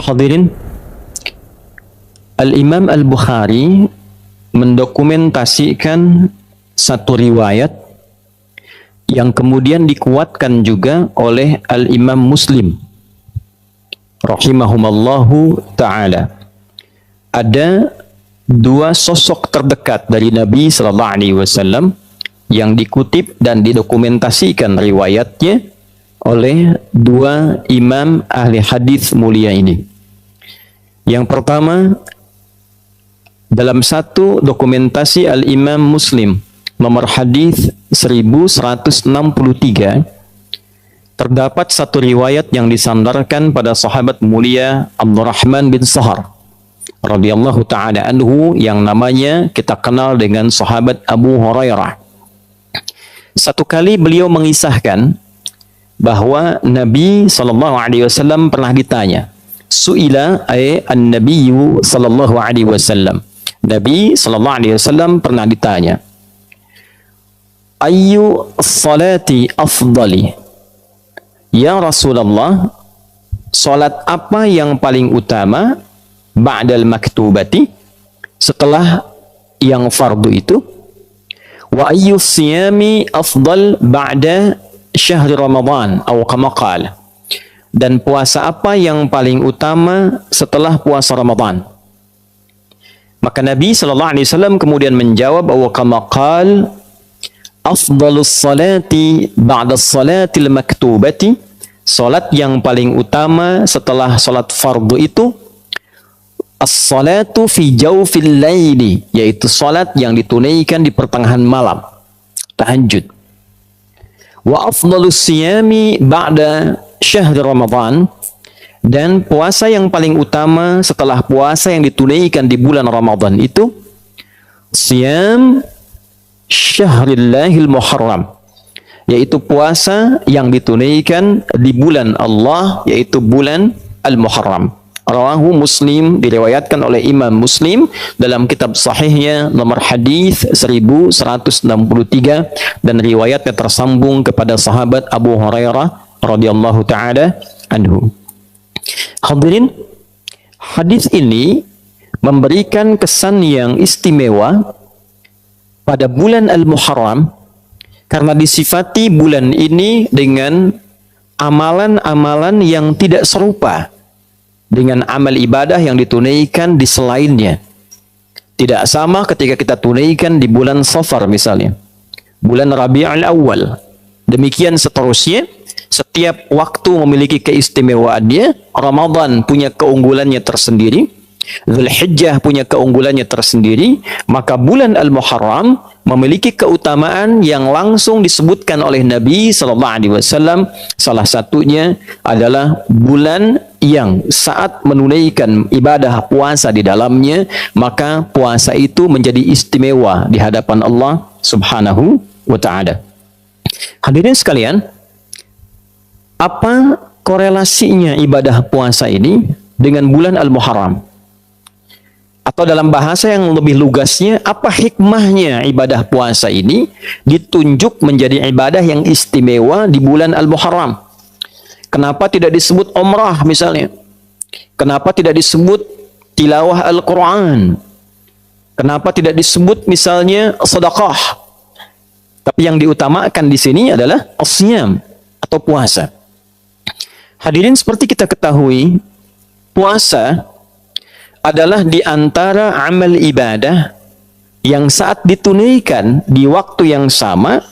Hadirin, Al-Imam Al-Bukhari mendokumentasikan satu riwayat yang kemudian dikuatkan juga oleh Al-Imam Muslim rahimahumallahu ta'ala. Ada dua sosok terdekat dari Nabi sallallahu alaihi wasallam yang dikutip dan didokumentasikan riwayatnya oleh dua imam ahli hadis mulia ini. Yang pertama, dalam satu dokumentasi Al-Imam Muslim nomor hadis 1163 terdapat satu riwayat yang disandarkan pada sahabat mulia Abdurrahman bin Sahar radhiyallahu taala anhu yang namanya kita kenal dengan sahabat Abu Hurairah. Satu kali beliau mengisahkan bahwa Nabi sallallahu alaihi wasallam pernah ditanya, suila an-nabiyyu sallallahu alaihi wasallam. Nabi sallallahu alaihi wasallam pernah ditanya, ayyu salati afdali? Ya Rasulullah, salat apa yang paling utama ba'dal maktubati, setelah yang fardu itu? Wa ayyu siyami afdal ba'da syahri Ramadan atau kama qala, dan puasa apa yang paling utama setelah puasa Ramadan? Maka Nabi sallallahu alaihi wasallam kemudian menjawab, wa kama qala afdalus salati ba'da salatil maktubati, salat yang paling utama setelah salat fardu itu as-salatu fi jawfil laili, yaitu salat yang ditunaikan di pertengahan malam, tahajud. Wa afdalus siyami ba'da syahri Ramadan, dan puasa yang paling utama setelah puasa yang ditunaikan di bulan Ramadan itu siyam syahrillahil muharram, yaitu puasa yang ditunaikan di bulan Allah, yaitu bulan Al-Muharram. Rawahu Muslim, diriwayatkan oleh Imam Muslim dalam kitab sahihnya nomor hadis 1163, dan riwayatnya tersambung kepada sahabat Abu Hurairah radhiyallahu taala anhu. Hadirin, hadis ini memberikan kesan yang istimewa pada bulan Al-Muharram karena disifati bulan ini dengan amalan-amalan yang tidak serupa dengan amal ibadah yang ditunaikan di selainnya. Tidak sama ketika kita tunaikan di bulan Safar misalnya, bulan Rabiul Awal. Demikian seterusnya, setiap waktu memiliki keistimewaannya. Ramadan punya keunggulannya tersendiri, Dzulhijjah punya keunggulannya tersendiri, maka bulan Al-Muharram memiliki keutamaan yang langsung disebutkan oleh Nabi sallallahu alaihi wasallam. Salah satunya adalah bulan yang saat menunaikan ibadah puasa di dalamnya, maka puasa itu menjadi istimewa di hadapan Allah Subhanahu wa taala. Hadirin sekalian, apa korelasinya ibadah puasa ini dengan bulan Al-Muharram? Atau dalam bahasa yang lebih lugasnya, apa hikmahnya ibadah puasa ini ditunjuk menjadi ibadah yang istimewa di bulan Al-Muharram? Kenapa tidak disebut umrah misalnya? Kenapa tidak disebut tilawah Al-Quran? Kenapa tidak disebut misalnya sedekah? Tapi yang diutamakan di sini adalah as-siyam atau puasa. Hadirin, seperti kita ketahui, puasa adalah di antara amal ibadah yang saat ditunaikan di waktu yang sama,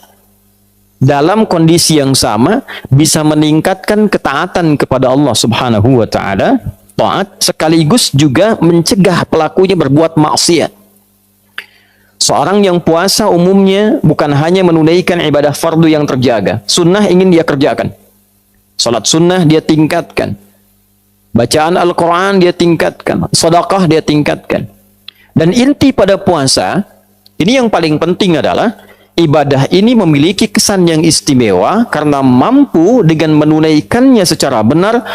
dalam kondisi yang sama, bisa meningkatkan ketaatan kepada Allah Subhanahu wa taala, taat sekaligus juga mencegah pelakunya berbuat maksiat. Seorang yang puasa umumnya bukan hanya menunaikan ibadah fardu yang terjaga, sunnah ingin dia kerjakan. Salat sunnah dia tingkatkan, bacaan Al-Quran dia tingkatkan, sedekah dia tingkatkan. Dan inti pada puasa, ini yang paling penting adalah ibadah ini memiliki kesan yang istimewa karena mampu dengan menunaikannya secara benar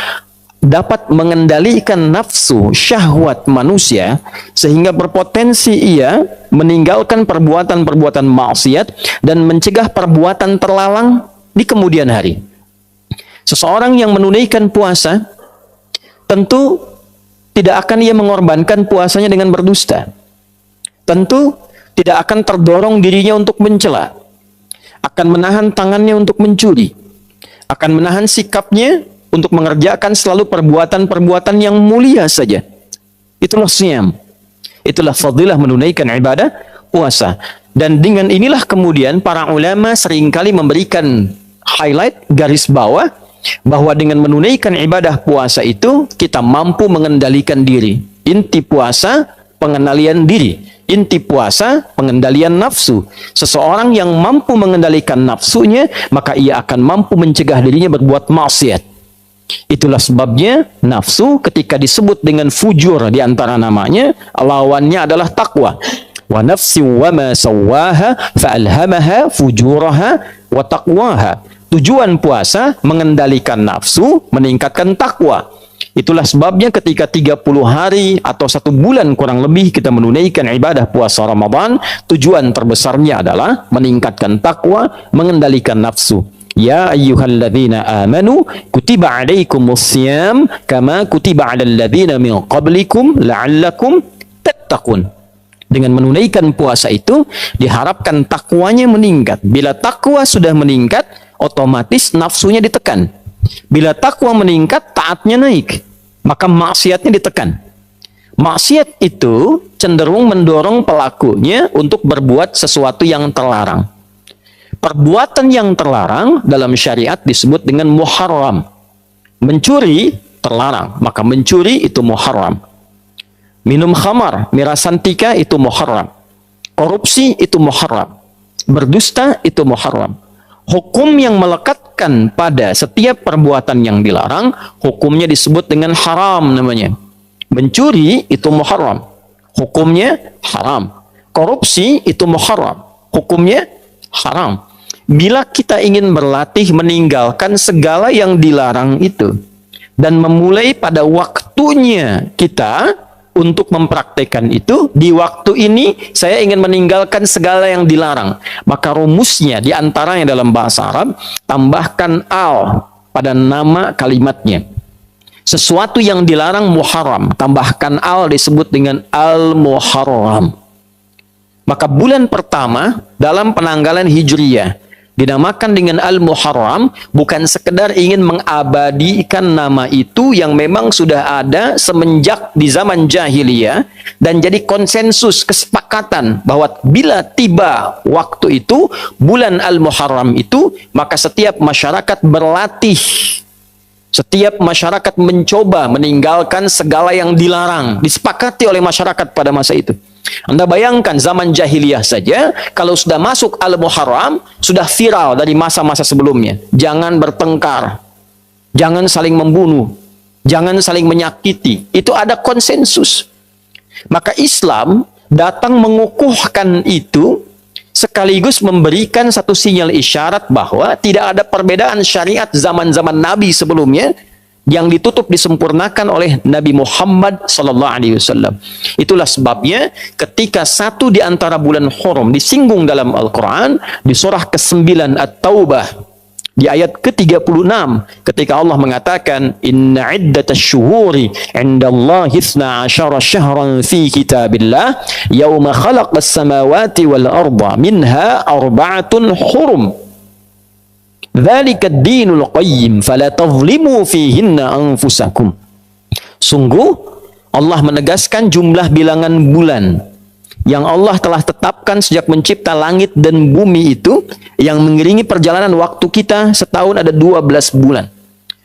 dapat mengendalikan nafsu syahwat manusia sehingga berpotensi ia meninggalkan perbuatan-perbuatan maksiat dan mencegah perbuatan terlarang di kemudian hari. Seseorang yang menunaikan puasa tentu tidak akan ia mengorbankan puasanya dengan berdusta. Tentu tidak akan terdorong dirinya untuk mencela, akan menahan tangannya untuk mencuri, akan menahan sikapnya untuk mengerjakan selalu perbuatan-perbuatan yang mulia saja. Itulah siyam. Itulah fadilah menunaikan ibadah puasa. Dan dengan inilah kemudian para ulama seringkali memberikan highlight, garis bawah, bahwa dengan menunaikan ibadah puasa itu kita mampu mengendalikan diri. Inti puasa, pengendalian diri. Inti puasa, pengendalian nafsu. Seseorang yang mampu mengendalikan nafsunya, maka ia akan mampu mencegah dirinya berbuat maksiat. Itulah sebabnya nafsu ketika disebut dengan fujur di antara namanya, lawannya adalah takwa. Wa nafsi wa ma sawwaha fa'alhamaha fujuraha wa taqwaha. Tujuan puasa mengendalikan nafsu, meningkatkan takwa. Itulah sebabnya ketika 30 hari atau 1 bulan kurang lebih kita menunaikan ibadah puasa Ramadan, tujuan terbesarnya adalah meningkatkan takwa, mengendalikan nafsu. Ya ayyuhalladzina amanu kutiba alaikumussyam kama kutiba alal ladzina min qablikum la'allakum tattaqun. Dengan menunaikan puasa itu diharapkan takwanya meningkat. Bila takwa sudah meningkat, otomatis nafsunya ditekan. Bila takwa meningkat, taatnya naik, maka maksiatnya ditekan. Maksiat itu cenderung mendorong pelakunya untuk berbuat sesuatu yang terlarang. Perbuatan yang terlarang dalam syariat disebut dengan muharram. Mencuri terlarang, maka mencuri itu muharram. Minum khamar, miras santika itu muharram. Korupsi itu muharram. Berdusta itu muharram. Hukum yang melekatkan pada setiap perbuatan yang dilarang, hukumnya disebut dengan haram namanya. Mencuri itu muharram, hukumnya haram. Korupsi itu muharram, hukumnya haram. Bila kita ingin berlatih meninggalkan segala yang dilarang itu dan memulai pada waktunya kita untuk mempraktekkan itu, di waktu ini saya ingin meninggalkan segala yang dilarang, maka rumusnya diantaranya dalam bahasa Arab, tambahkan al pada nama kalimatnya. Sesuatu yang dilarang muharram, tambahkan al disebut dengan al-muharram. Maka bulan pertama dalam penanggalan Hijriyah dinamakan dengan Al-Muharram, bukan sekedar ingin mengabadikan nama itu yang memang sudah ada semenjak di zaman jahiliyah dan jadi konsensus kesepakatan bahwa bila tiba waktu itu, bulan Al-Muharram itu, maka setiap masyarakat berlatih, setiap masyarakat mencoba meninggalkan segala yang dilarang, disepakati oleh masyarakat pada masa itu. Anda bayangkan zaman jahiliyah saja, kalau sudah masuk Al-Muharram, sudah viral dari masa-masa sebelumnya. Jangan bertengkar, jangan saling membunuh, jangan saling menyakiti. Itu ada konsensus. Maka Islam datang mengukuhkan itu, sekaligus memberikan satu sinyal isyarat bahwa tidak ada perbedaan syariat zaman-zaman Nabi sebelumnya yang ditutup disempurnakan oleh Nabi Muhammad sallallahu alaihi wasallam. Itulah sebabnya ketika satu di antara bulan Hurum disinggung dalam Al-Qur'an di surah ke-9 At-Taubah di ayat ke-36 ketika Allah mengatakan inna iddatash syuhuri 'indallahi 12 syahran fi kitabillah yauma khalaqas samawati wal arda minha arba'atun hurum. Dzalika ad-dinul qayyim fala tadhlimu fihinna anfusakum. Sungguh Allah menegaskan jumlah bilangan bulan yang Allah telah tetapkan sejak mencipta langit dan bumi itu, yang mengiringi perjalanan waktu kita setahun ada 12 bulan.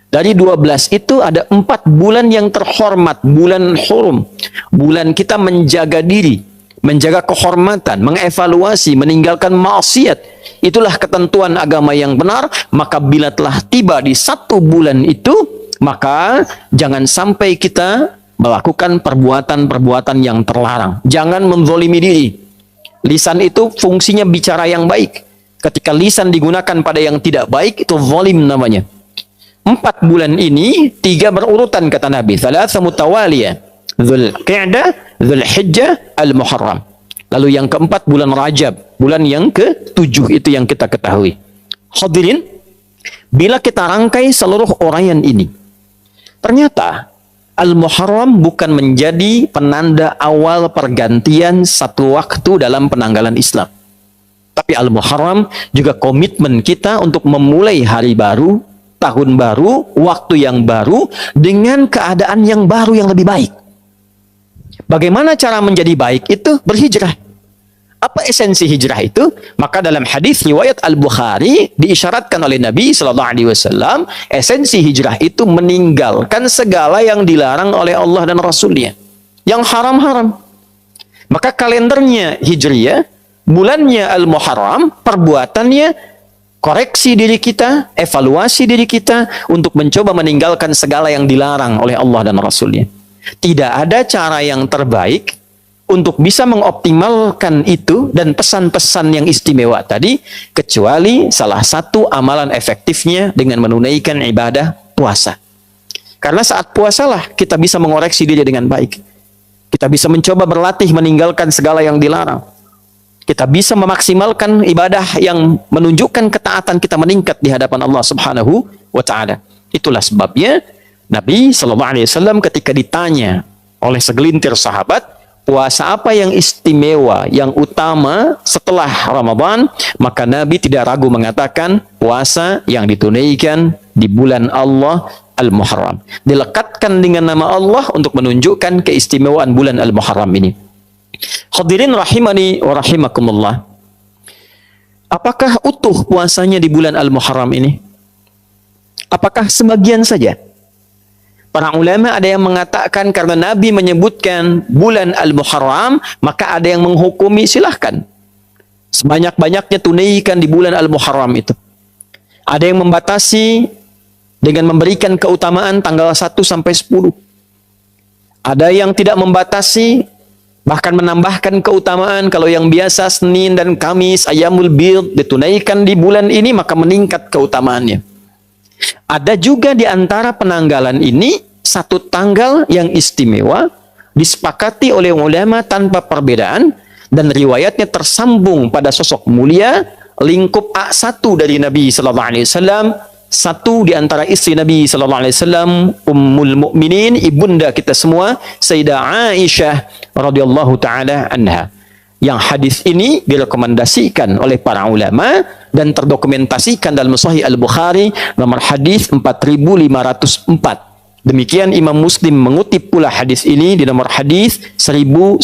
Dari 12 itu ada 4 bulan yang terhormat, bulan hurum. Bulan kita menjaga diri, menjaga kehormatan, mengevaluasi, meninggalkan maksiat. Itulah ketentuan agama yang benar. Maka bila telah tiba di 1 bulan itu, maka jangan sampai kita melakukan perbuatan-perbuatan yang terlarang. Jangan menzalimi diri. Lisan itu fungsinya bicara yang baik. Ketika lisan digunakan pada yang tidak baik, itu zalim namanya. 4 bulan ini 3 berurutan kata Nabi. Thalatha mutawaliyah. Dzulqa'dah, Dzulhijjah, Al-Muharram. Lalu yang keempat bulan Rajab, bulan yang ke-7 itu yang kita ketahui. Hadirin, bila kita rangkai seluruh uraian ini, ternyata Al-Muharram bukan menjadi penanda awal pergantian satu waktu dalam penanggalan Islam. Tapi Al-Muharram juga komitmen kita untuk memulai hari baru, tahun baru, waktu yang baru, dengan keadaan yang baru yang lebih baik. Bagaimana cara menjadi baik itu? Berhijrah. Apa esensi hijrah itu? Maka dalam hadis riwayat Al-Bukhari diisyaratkan oleh Nabi SAW, esensi hijrah itu meninggalkan segala yang dilarang oleh Allah dan Rasulnya, yang haram-haram. Maka kalendernya Hijriyah, bulannya Al-Muharram, perbuatannya koreksi diri kita, evaluasi diri kita untuk mencoba meninggalkan segala yang dilarang oleh Allah dan Rasulnya. Tidak ada cara yang terbaik untuk bisa mengoptimalkan itu dan pesan-pesan yang istimewa tadi, kecuali salah satu amalan efektifnya dengan menunaikan ibadah puasa. Karena saat puasalah kita bisa mengoreksi diri dengan baik. Kita bisa mencoba berlatih meninggalkan segala yang dilarang. Kita bisa memaksimalkan ibadah yang menunjukkan ketaatan kita meningkat di hadapan Allah Subhanahu wa taala. Itulah sebabnya Nabi SAW ketika ditanya oleh segelintir sahabat, puasa apa yang istimewa, yang utama setelah Ramadan, maka Nabi tidak ragu mengatakan puasa yang ditunaikan di bulan Allah Al-Muharram. Dilekatkan dengan nama Allah untuk menunjukkan keistimewaan bulan Al-Muharram ini. Hadirin rahimani wa rahimakumullah. Apakah utuh puasanya di bulan Al-Muharram ini? Apakah sebagian saja? Para ulama ada yang mengatakan karena Nabi menyebutkan bulan Al-Muharram, maka ada yang menghukumi silahkan sebanyak-banyaknya tunaikan di bulan Al-Muharram itu. Ada yang membatasi dengan memberikan keutamaan tanggal 1 sampai 10. Ada yang tidak membatasi, bahkan menambahkan keutamaan kalau yang biasa Senin dan Kamis, Ayyamul Bid ditunaikan di bulan ini maka meningkat keutamaannya. Ada juga di antara penanggalan ini satu tanggal yang istimewa disepakati oleh ulama tanpa perbedaan dan riwayatnya tersambung pada sosok mulia lingkup A1 dari Nabi sallallahu alaihi wasallam, satu di antara istri Nabi sallallahu alaihi wasallam, Ummul Mukminin, ibunda kita semua, Sayyidah Aisyah radhiyallahu taala anha. Yang hadis ini direkomendasikan oleh para ulama dan terdokumentasikan dalam Sahih Al-Bukhari nomor hadis 4504. Demikian Imam Muslim mengutip pula hadis ini di nomor hadis 1125.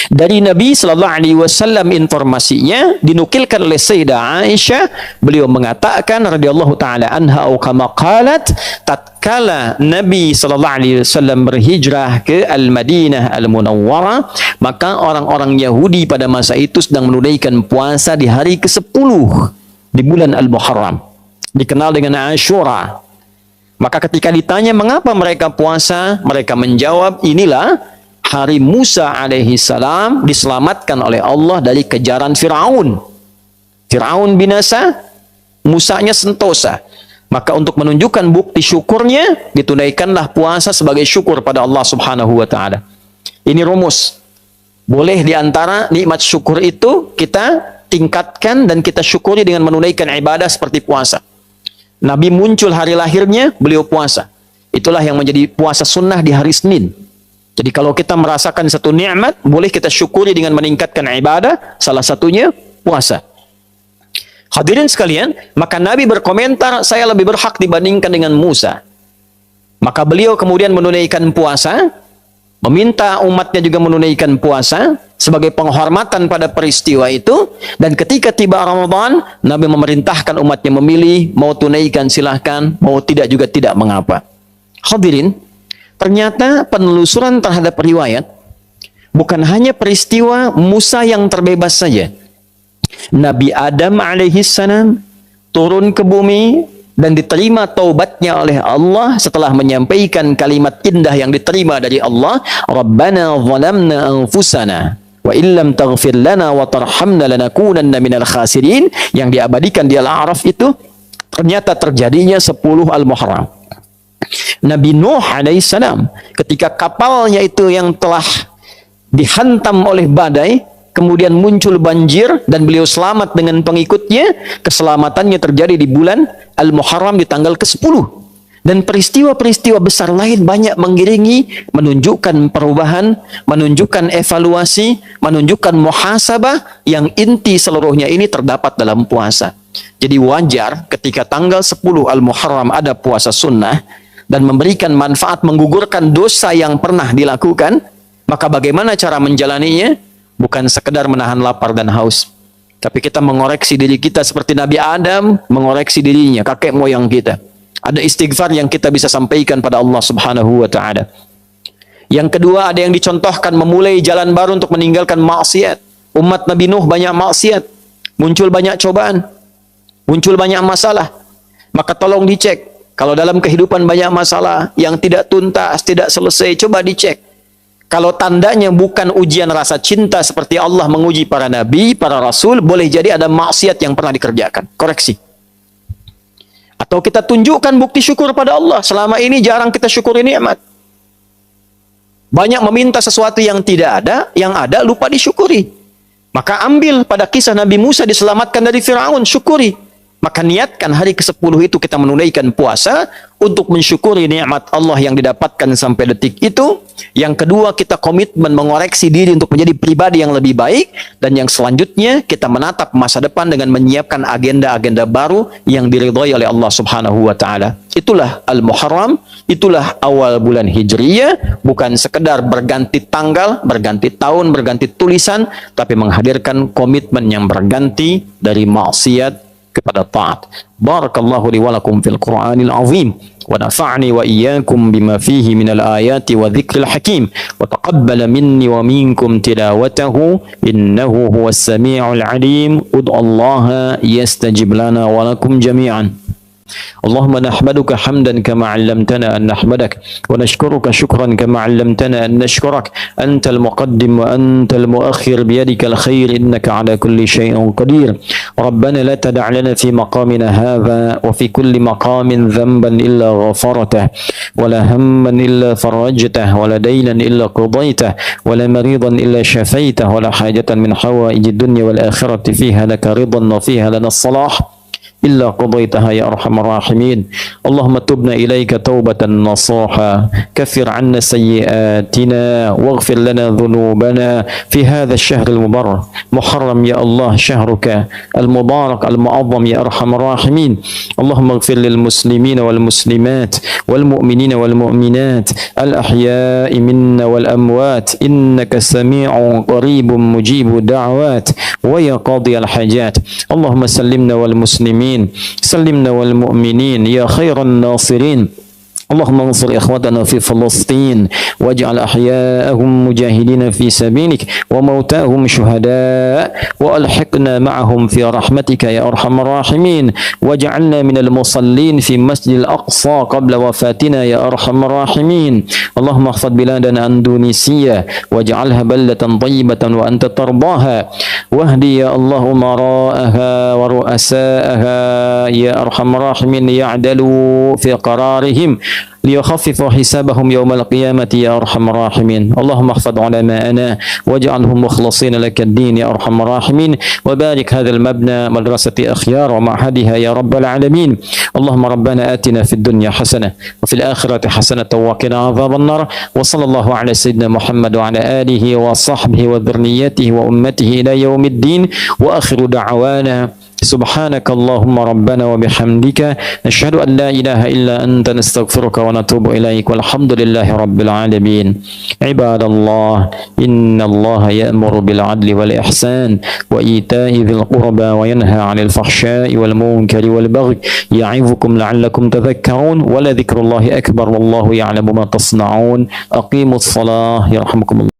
Dari Nabi sallallahu alaihi wasallam informasinya dinukilkan oleh Sayyidah Aisyah, beliau mengatakan radhiyallahu taala anha kama qalat, tatkala Nabi sallallahu alaihi wasallam berhijrah ke Al-Madinah Al-Munawwarah, maka orang-orang Yahudi pada masa itu sedang menunaikan puasa di hari ke-10 di bulan Al-Muharram, dikenal dengan Ashura. Maka ketika ditanya mengapa mereka puasa, mereka menjawab, inilah hari Musa alaihi salam diselamatkan oleh Allah dari kejaran Fir'aun. Fir'aun binasa, Musanya sentosa. Maka untuk menunjukkan bukti syukurnya, ditunaikanlah puasa sebagai syukur pada Allah Subhanahu wa taala. Ini rumus. Boleh diantara nikmat syukur itu kita tingkatkan dan kita syukuri dengan menunaikan ibadah seperti puasa. Nabi muncul hari lahirnya, beliau puasa. Itulah yang menjadi puasa sunnah di hari Senin. Jadi kalau kita merasakan satu nikmat, boleh kita syukuri dengan meningkatkan ibadah, salah satunya puasa. Hadirin sekalian, maka Nabi berkomentar, saya lebih berhak dibandingkan dengan Musa. Maka beliau kemudian menunaikan puasa, meminta umatnya juga menunaikan puasa sebagai penghormatan pada peristiwa itu, dan ketika tiba Ramadan, Nabi memerintahkan umatnya memilih, mau tunaikan silahkan, mau tidak juga tidak mengapa. Hadirin, ternyata penelusuran terhadap riwayat bukan hanya peristiwa Musa yang terbebas saja. Nabi Adam alaihissalam turun ke bumi dan diterima taubatnya oleh Allah setelah menyampaikan kalimat indah yang diterima dari Allah, Rabbana zalamna anfusana wa illam taghfir lana wa tarhamna lanakunanna minal khasirin, yang diabadikan di Al-A'raf itu ternyata terjadinya 10 Al-Muharram. Nabi Nuh alaihissalam ketika kapalnya itu yang telah dihantam oleh badai, kemudian muncul banjir dan beliau selamat dengan pengikutnya, keselamatannya terjadi di bulan Al-Muharram di tanggal ke-10. Dan peristiwa-peristiwa besar lain banyak mengiringi, menunjukkan perubahan, menunjukkan evaluasi, menunjukkan muhasabah yang inti seluruhnya ini terdapat dalam puasa. Jadi wajar ketika tanggal 10 Al-Muharram ada puasa sunnah dan memberikan manfaat menggugurkan dosa yang pernah dilakukan, maka bagaimana cara menjalaninya? Bukan sekedar menahan lapar dan haus, tapi kita mengoreksi diri kita seperti Nabi Adam mengoreksi dirinya, kakek moyang kita. Ada istighfar yang kita bisa sampaikan pada Allah Subhanahu wa Ta'ala. Yang kedua, ada yang dicontohkan memulai jalan baru untuk meninggalkan maksiat. Umat Nabi Nuh banyak maksiat, muncul banyak cobaan, muncul banyak masalah. Maka tolong dicek. Kalau dalam kehidupan banyak masalah yang tidak tuntas, tidak selesai, coba dicek. Kalau tandanya bukan ujian rasa cinta seperti Allah menguji para nabi, para rasul, boleh jadi ada maksiat yang pernah dikerjakan. Koreksi. Atau kita tunjukkan bukti syukur pada Allah. Selama ini jarang kita syukuri nikmat. Banyak meminta sesuatu yang tidak ada, yang ada lupa disyukuri. Maka ambil pada kisah Nabi Musa diselamatkan dari Firaun, syukuri. Maka niatkan hari ke-10 itu kita menunaikan puasa untuk mensyukuri nikmat Allah yang didapatkan sampai detik itu. Yang kedua, kita komitmen mengoreksi diri untuk menjadi pribadi yang lebih baik. Dan yang selanjutnya, kita menatap masa depan dengan menyiapkan agenda-agenda baru yang diridhai oleh Allah Subhanahu wa Ta'ala. Itulah Al-Muharram, itulah awal bulan Hijriyah, bukan sekedar berganti tanggal, berganti tahun, berganti tulisan, tapi menghadirkan komitmen yang berganti dari maksiat kepada taat. Barakallahu li wa lakum fil Qur'anil azim wa nafa'ni wa iyyakum bima fihi minal ayati wa dzikril hakim wa taqabbala minni wa minkum tilawatahu innahu huwas samiul alim. Ud'ullaha yastajib lana wa lakum jami'an. اللهم نحمدك حمدا كما علمتنا أن نحمدك ونشكرك شكرا كما علمتنا أن نشكرك أنت المقدم وأنت المؤخر بيدك الخير إنك على كل شيء قدير ربنا لا تدع لنا في مقامنا هذا وفي كل مقام ذنبا إلا غفرته ولا هما إلا فرجته ولا دينا إلا قضيته ولا مريضا إلا شفيته ولا حاجة من حوائج الدنيا والآخرة فيها لك رضا وفيها لنا الصلاح إلا قضيتها يا أرحم الراحمين. اللهم تبنا إليك توبة نصوحا كفر عنا سيئاتنا واغفر لنا ذنوبنا في هذا الشهر المبارك محرم يا الله شهرك المبارك المعظم يا أرحم الراحمين. اللهم اغفر للمسلمين والمسلمات والمؤمنين والمؤمنات الأحياء منا والأموات إنك سميع قريب مجيب الدعوات ويا قاضي الحاجات. اللهم سلمنا والمسلمين سلمنا والمؤمنين يا خير الناصرين. اللهم انصر إخوتنا في فلسطين واجعل أحياءهم مجاهدين في سبيلك وموتاهم شهداء وألحقنا معهم في رحمتك يا أرحم الراحمين واجعلنا من المصلين في مسجد الأقصى قبل وفاتنا يا أرحم الراحمين. اللهم احفظ بلادنا أندونيسيا واجعلها بلدة طيبة وأنت ترضاها واهدي يا الله أمراءها ورؤساءها يا أرحم الراحمين يعدلوا في قرارهم ليخففوا حسابهم يوم القيامة يا أرحم الراحمين. اللهم احفظ علماءنا واجعلهم مخلصين لك الدين يا أرحم الراحمين وبارك هذا المبنى مدرسة أخيار ومعهدها يا رب العالمين. اللهم ربنا آتنا في الدنيا حسنة وفي الآخرة حسنة وقنا عذاب النار. وصلى الله على سيدنا محمد وعلى آله وصحبه وذريته وأمته إلى يوم الدين. وآخر دعوانا سبحانك اللهم ربنا وبحمدك نشهد أن لا إله إلا أنت نستغفرك ونتوب إليك والحمد لله رب العالمين. عباد الله إن الله يأمر بالعدل والإحسان وإيتاء ذي القربى وينهى عن الفحشاء والمنكر والبغي يعظكم لعلكم تذكرون ولذكر الله أكبر والله يعلم ما تصنعون. أقيموا الصلاة يرحمكم الله.